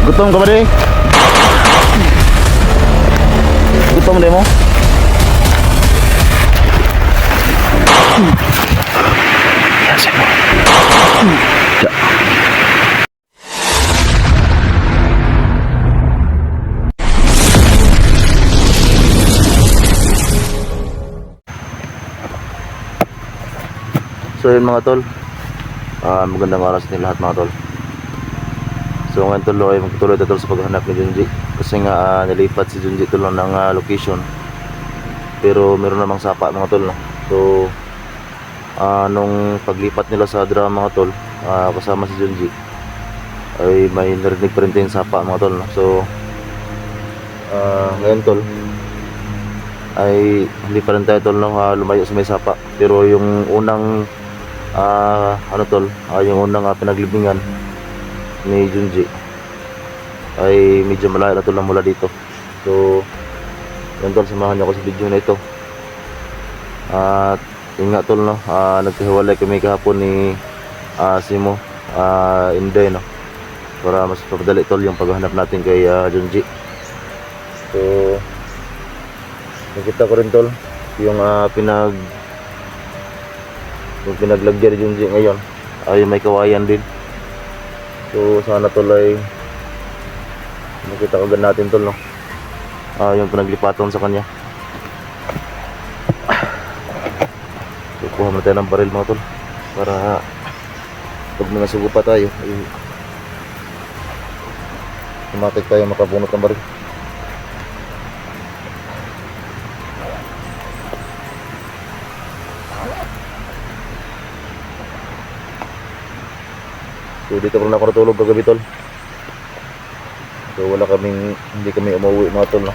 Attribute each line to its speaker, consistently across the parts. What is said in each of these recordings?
Speaker 1: Gutom ka ba di? Gutom di mo? Yan siya. Ya. So yun mga tol, magandang araw sa ating lahat mga tol. So ngayon tol ay magtuloy tayo sa paghahanap ni Junji. Kasi nga nilipat si Junji tol ng location. Pero meron namang sapa mga tol no? So nung paglipat nila sa drama mga tol, kasama si Junji, ay may narinig pa rin tayong sapa mga tol no? So ngayon tol ay hindi pa rin tayo tol no, lumayo sa may sapa. Pero yung unang ano tol, yung unang pinaglibingan ni Junji ay medyo malayo na tol mula dito. So yun tol, samahan niyo ako sa video na ito. At yun nga tol no, nagkahiwalay kami kahapon ni Simo Inday no, para mas papadali tol yung paghahanap natin kay Junji. So nakita ko rin tol yung pinaglagyan ni Junji ngayon ay may kawayan din. So sana tol ay makita kagad natin tol no, yung pinaglipatan sa kanya. So kuha muna tayo ng baril mga tol para pag mga sugo pa tayo ay tumatik tayo makabunot ng baril. So dito rin ako natulog kagabi tol. So hindi kami umuwi mga tol no.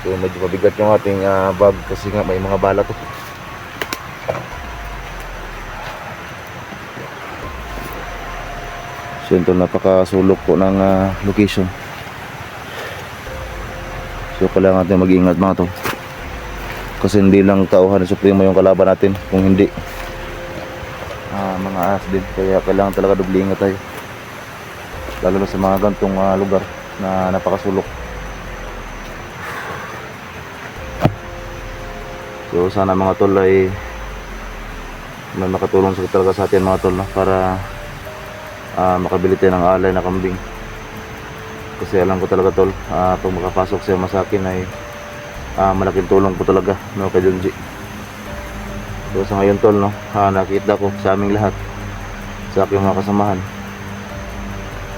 Speaker 1: So medyo mabigat yung ating bag kasi nga may mga bala to. So ito napakasulok po ng location. So kailangan natin mag-iingat mga to. Kasi hindi lang tauhan ni Supremo yung kalaban natin, kung hindi mga ahas din. Kaya kailangan talaga doble ingat tayo, lalo na sa mga gantong lugar na napakasulok. So sana mga tol ay may makatulong talaga sa atin mga tol no, para makabili tayo ng alay na kambing. Kasi alam ko talaga tol, pag makapasok siya sa akin ay malaking tulong po talaga no, kay Junji. So sa ngayon tol no, nakita ko sa aming lahat, sa aking mga kasamahan,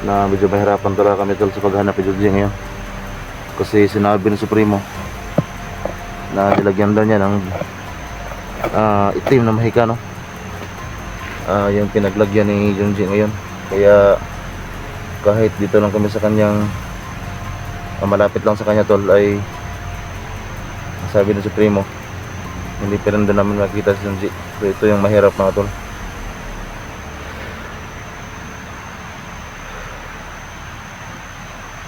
Speaker 1: na medyo mahirapan talaga kami tol sa paghanap ni Junji ngayon. Kasi sinabi ni Supremo na nilagyan daw niya ng itim na mahika no, yung pinaglagyan ni Junji ngayon. Kaya kahit dito lang kami sa kanyang malapit lang sa kanya tol, ay sabi ng Supremo hindi pa rin doon namin makita si Junji. So ito yung mahirap mga tol.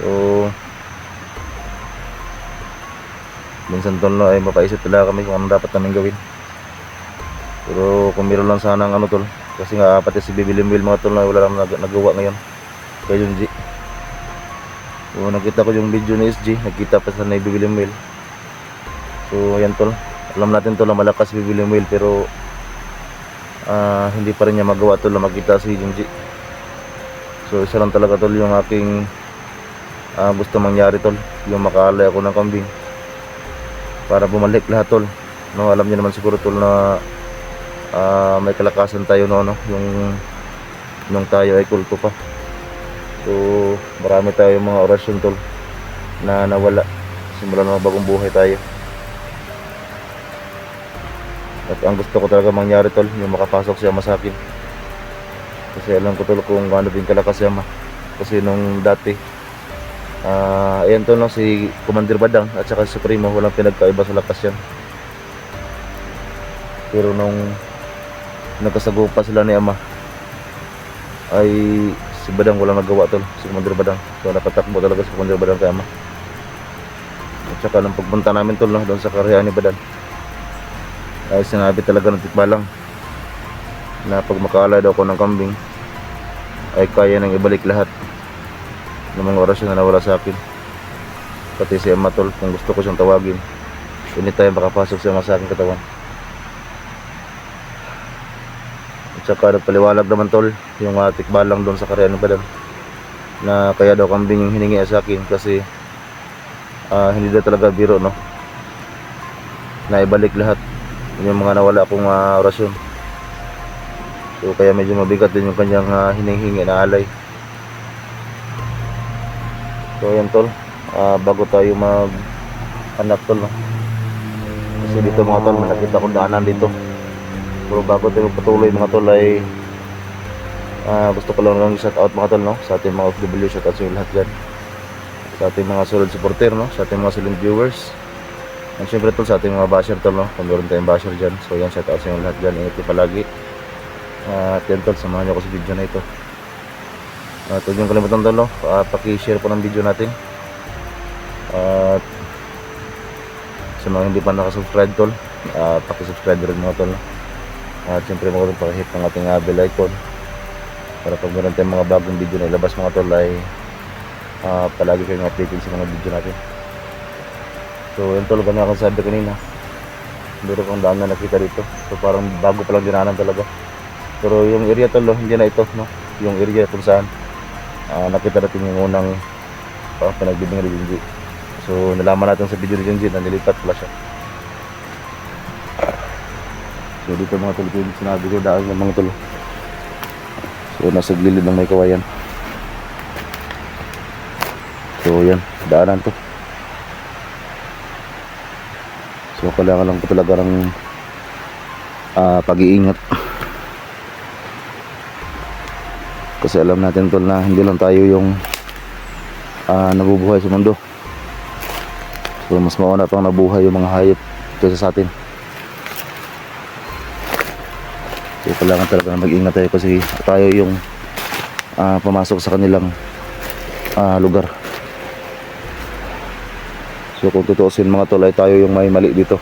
Speaker 1: So minsan tol no, ay mapaisip talaga kami kung ano dapat namin gawin. Pero kung meron lang sana ng tol, kasi nga pati si Bibi Limwil mga tol na wala lang nagawa ngayon kay Junji. So nakita ko yung video ni SG, nakita pa sa Bibi Limwil. So ayan tol, alam natin tol na malakas si Bibi Limwil, pero hindi pa rin niya magawa tol na makita si Junji. So isa lang talaga tol yung aking gusto mangyari tol, yung makaalay ako ng kambing para bumalik lahat tol no. Alam niyo naman siguro tol na may kalakasan tayo no, yung nung tayo ay kulto pa. So marami tayong mga orasyon tol na nawala simula ng bagong buhay tayo. At ang gusto ko talaga mangyari tol, yung makapasok si Ama sa akin. Kasi alam ko tol kung ano din kalakas si Ama. Kasi nung dati ayan tol no, si Commander Badang at saka si Supremo, walang pinagkaiba sa lakas yan. Pero nung nagkasagupa sila ni Ama, ay si Badang walang nagawa tol, si Commander Badang. So nakatakbo talaga si Commander Badang kay Ama. At saka nung pagpunta namin tol no, doon sa karya ni Badang, Dahil sinabi talaga ng tikbalang na pag makaalay daw ako ng kambing ay kaya nang ibalik lahat ng mga orasyon na nawala sa akin. Pati si Amatol, kung gusto ko siyang tawagin, anytime makapasok siya sa aking katawan. At saka nagpaliwalag naman tol yung tikbalang doon sa Karyan ng Badan na kaya daw kambing yung hiningi sa akin kasi hindi daw talaga biro, no, na ibalik lahat yung mga nawala akong orasyon. So kaya medyo mabigat din yung kanyang hinihingi na alay. So yan tol, bago tayo mag hanap tol, no? Kasi dito mga tol, may nakita kong daanan dito. Pero bago tayo patuloy mga tol ay gusto ko lang shout out mga tol, no, sa ating mga OFW. Shout out sa inyo lahat dyan, sa ating mga solid supporter, no, sa ating mga silent viewers, and syempre tol sa ating mga basher tol, no, kung meron tayong basher dyan. So yan, shout out sa inyo lahat dyan, ingat kayo palagi. At yan tol, samahan nyo ako sa video na ito. At huwag niyong kalimutan tol, no, paki-share po ng video natin. At sa mga hindi pa nakasubscribe tol, paki-subscribe rin mga tol, no? At siyempre mga tol, paki-hit ng ating bell icon para pag meron tayong mga bagong video na ilabas mga tol ay palagi kayong updated sa mga video natin. So yan tol, ganun akong sabi kanina, meron kong daan na nakita dito. So parang bago palang dinanan talaga. Pero yung area tol, hindi na ito, no, yung area kung saan nakita natin yung unang pinagbibing ni Junji. So nalaman natin sa video ni Junji na nilipat pala siya. So dito mga tol, sinabi ko daan ng mga tol. So nasa gilid ng may kawayan. So yan, daanan to. So kailangan lang ko talaga ng pag-iingat. Kasi alam natin tol na hindi lang tayo yung nabubuhay sa mundo. So mas mauna pang nabuhay yung mga hayop kaysa sa atin. So kailangan talaga na mag-ingat tayo kasi tayo yung pumasok sa kanilang lugar. So kung tutuusin mga tol ay tayo yung may mali dito.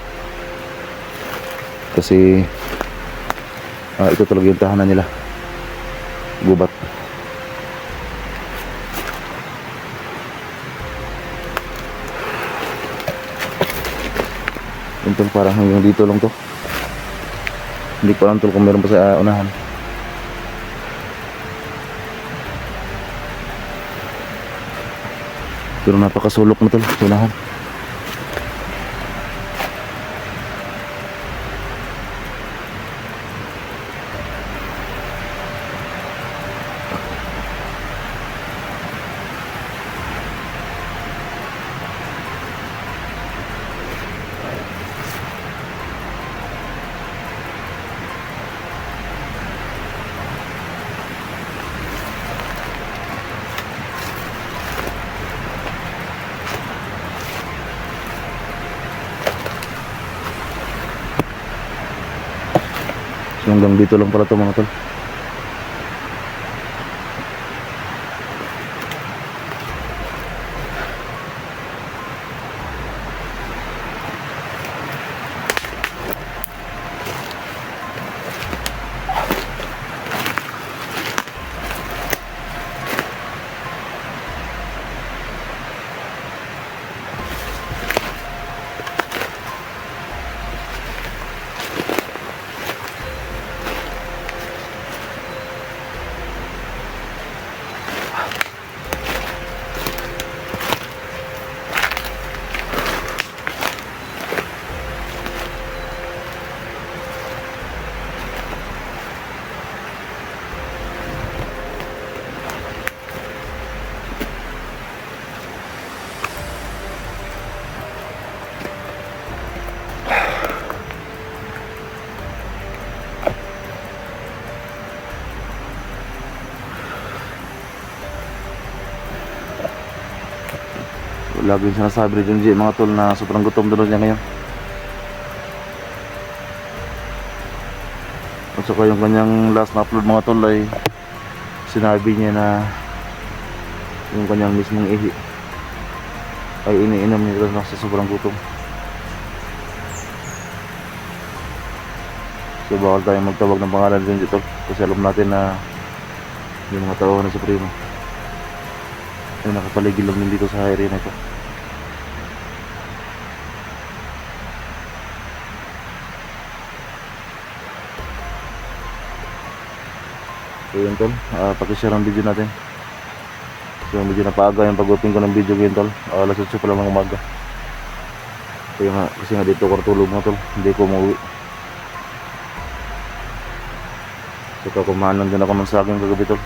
Speaker 1: Kasi ito talaga yung tahanan nila, gubat. Yung tol, parang hanggang dito lang to. Hindi ko alam tol kung meron pa sa unahan. Pero napakasulok na tol sa unahan. So hanggang dito lang pala ito mga tol. Laging sinasabi ni Junji mga tol na sobrang gutom doon niya ngayon. At saka yung kanyang last na upload mga tol ay sinabi niya na yung kanyang mismong ihi ay iniinom niya sa sobrang gutom. So bawal tayong magtawag ng pangalan din dito kasi alam natin na yung mga tao na Supremo ay nakapaligid lang din dito sa area na ito. So yun tol, pakishare ang video natin. So medyo napaaga yung pag-upload ko ng video ngayon tol, alas 8 pa lang ng umaga. Kaya nga, kasi nga dito ko natulog mo tol, hindi ko umuwi. So kumain lang din ako ng saging kagabi tol.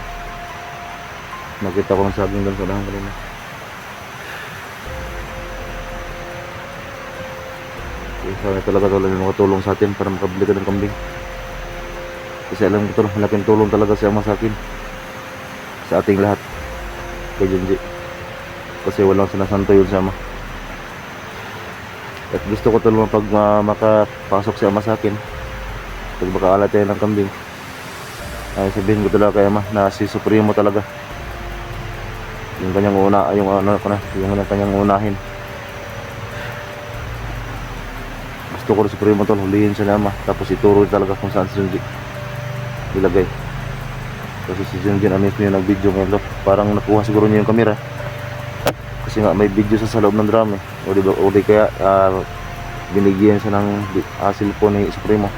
Speaker 1: Nakita ko ng saging doon sa dahan kanina. So sana talaga tol yung makatulong sa atin para makabili ka ng kambing. Kasi alam ko tol, malaking tulong talaga si Ama sa akin, sa ating lahat, kay Junji. Kasi walang sinasanto yun si Ama. At gusto ko tol pag makapasok si Ama sa akin, pag makaalat tayo ng kambing, ay sabihin ko talaga kay Ama na si Supremo talaga yung kanyang yung kanyang unahin. Gusto ko rin Supremo tol, hulihin siya ni Ama, tapos ituro talaga kung saan si Junji ilagay. Kasi si Junji na mismo yung nag-video ngayon tol, parang nakuha siguro niya yung camera kasi nga may video sa loob ng drum eh. O di kaya binigyan siya ng cellphone ni Supremo.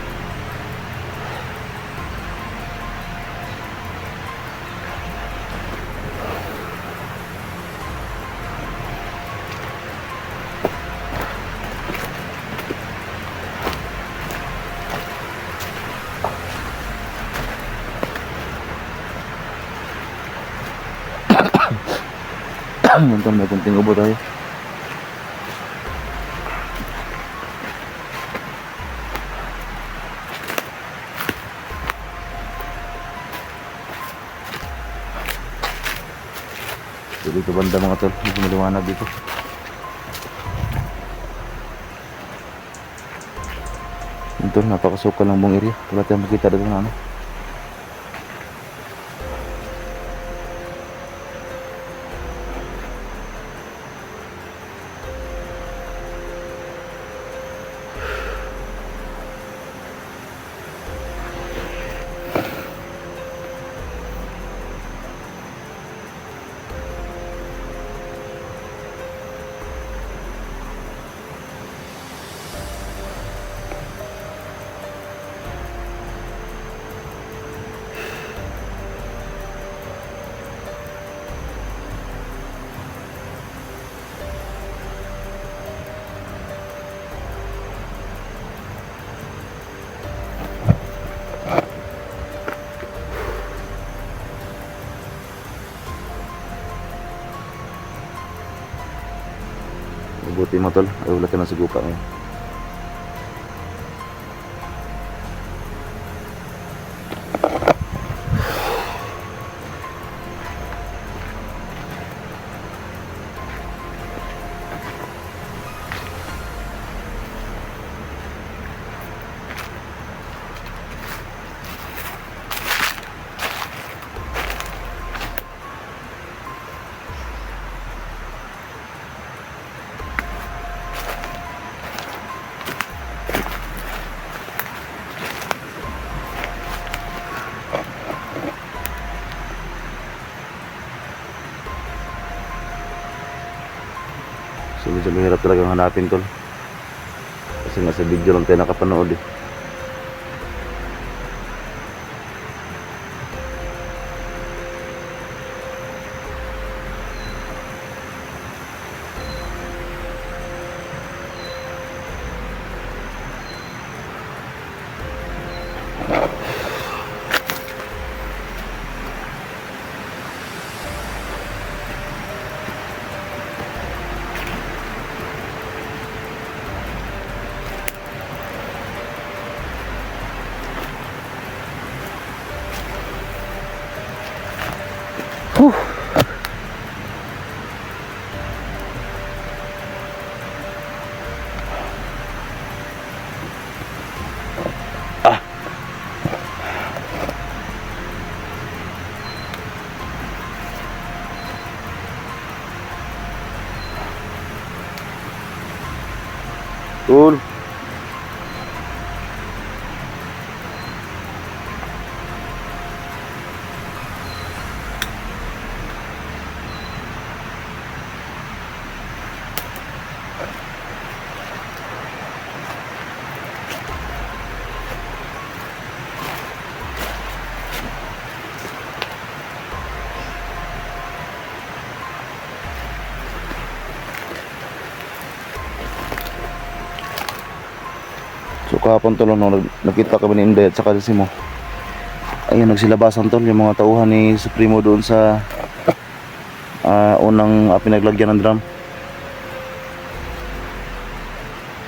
Speaker 1: Nonton may kunting ubo tayo. So dito banda mga tol, medyo maliwanag dito. Ito, napakasukal ng buong area. Wala tayong makita dito na ano. Buti mo tol, ay wala ka na sugupa ngayon. So medyo mahirap talagang hanapin tol, kasi nga sa video lang tayo nakapanood eh. Tol, kahapon tol, no, nakita kami ni Inday at saka si Mo. Ayun, nagsilabasan tol yung mga tauhan ni Supremo doon sa unang pinaglagyan ng drum.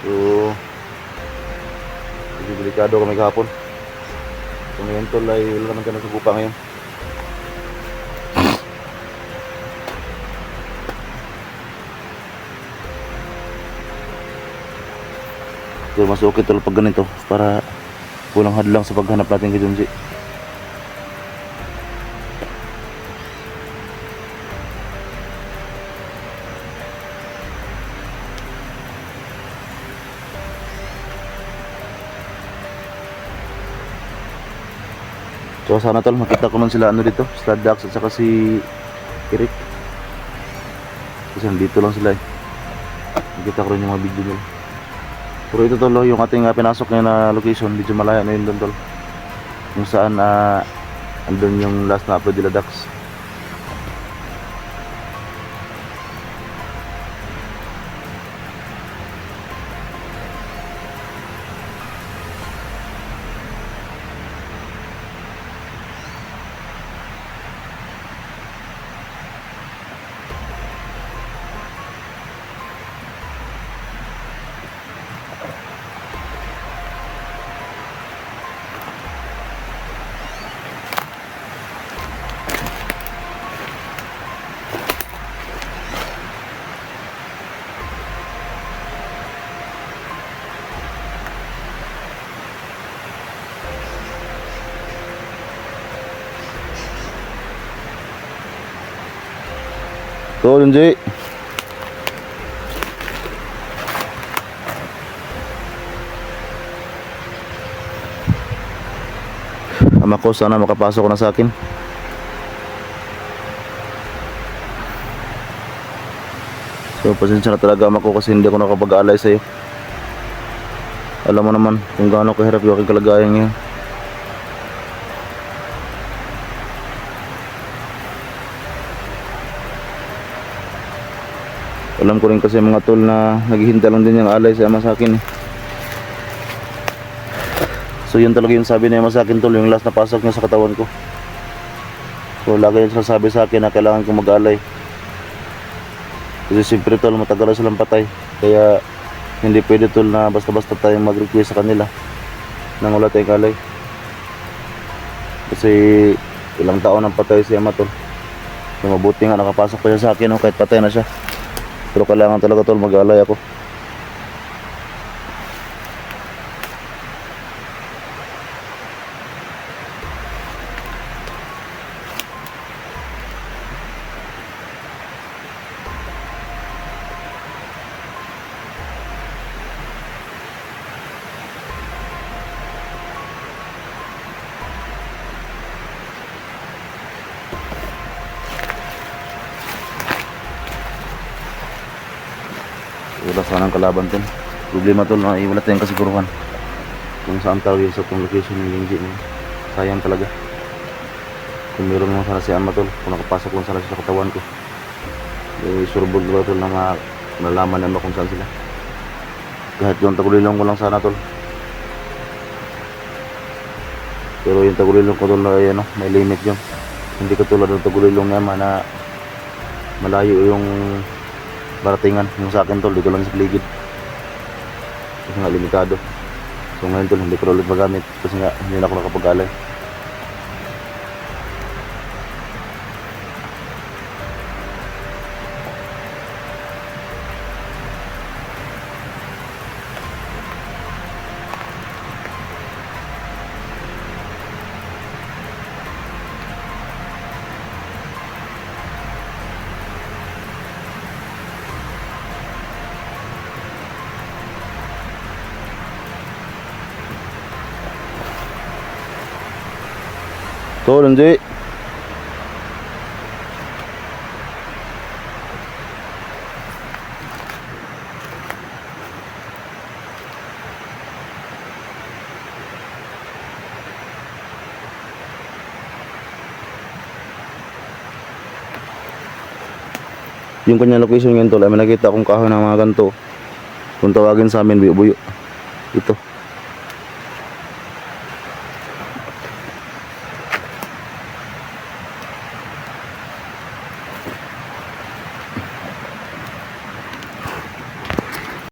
Speaker 1: So delikado kami kahapon. So ngayon tol ay wala naman ka nasubukan ngayon. So mas okay tol pag ganito para walang hadlang sa paghanap natin kay Junji. So sana tol makita ko man sila ano dito, sila Dax at saka si Eric. Kasi nandito lang sila eh. Nakita ko rin yung mga video nila. Pero ito tol, yung ating pinasok ngayon na location, medyo malaya na yun doon tol. Kung saan andun yung last na upload nila Dax. So Junji, ama ko sana makapasok na sa akin. So pasensya na talaga ama ko kasi hindi ako nakapag-alay sa iyo. Alam mo naman kung gaano kahirap yung aking kalagayan ngayon. Alam ko rin kasi mga tol na naghihintay lang din yung alay sa ama sa akin eh. So yun talaga yung sabi niya sa akin tol, yung last na pasok niya sa katawan ko. So lagi yung sasabi sa akin na kailangan kong mag-alay. Kasi siyempre tol, matagal na silang patay. Kaya hindi pwede tol na basta-basta tayong mag-request sa kanila nang wala tayong alay. Kasi ilang taon ang patay si ama tol. So mabuti nga nakapasok pa siya sa akin kahit patay na siya. Pero kailangan talaga tol mag-alay ako. Wala sanang kalaban tol. Problema tol na wala tayong kasiguruhan kung saan tawag sa itong location ng Genji niya. Sayang talaga. Kung meron mo sana si ama tol, kung nakapasok lang sana sa katawan ko, surbog ba tol na malaman naman kung saan sila. Kahit yung tagulilong ko lang sana tol. Pero yung tagulilong ko tol na ano, may limit yun. Hindi katulad ng tagulilong niya na malayo yung baratingan. Yung sa akin tol, dito lang sa paligid. Kasi nga limitado. So ngayon tol, hindi ko ulit magamit kasi nga hindi na ako nakapag-alay. So Junji, yung kanya location ngayon tol, ay may nakita akong kahoy ng mga ganito. Kung tawagin sa amin, buyo-buyo. Ito.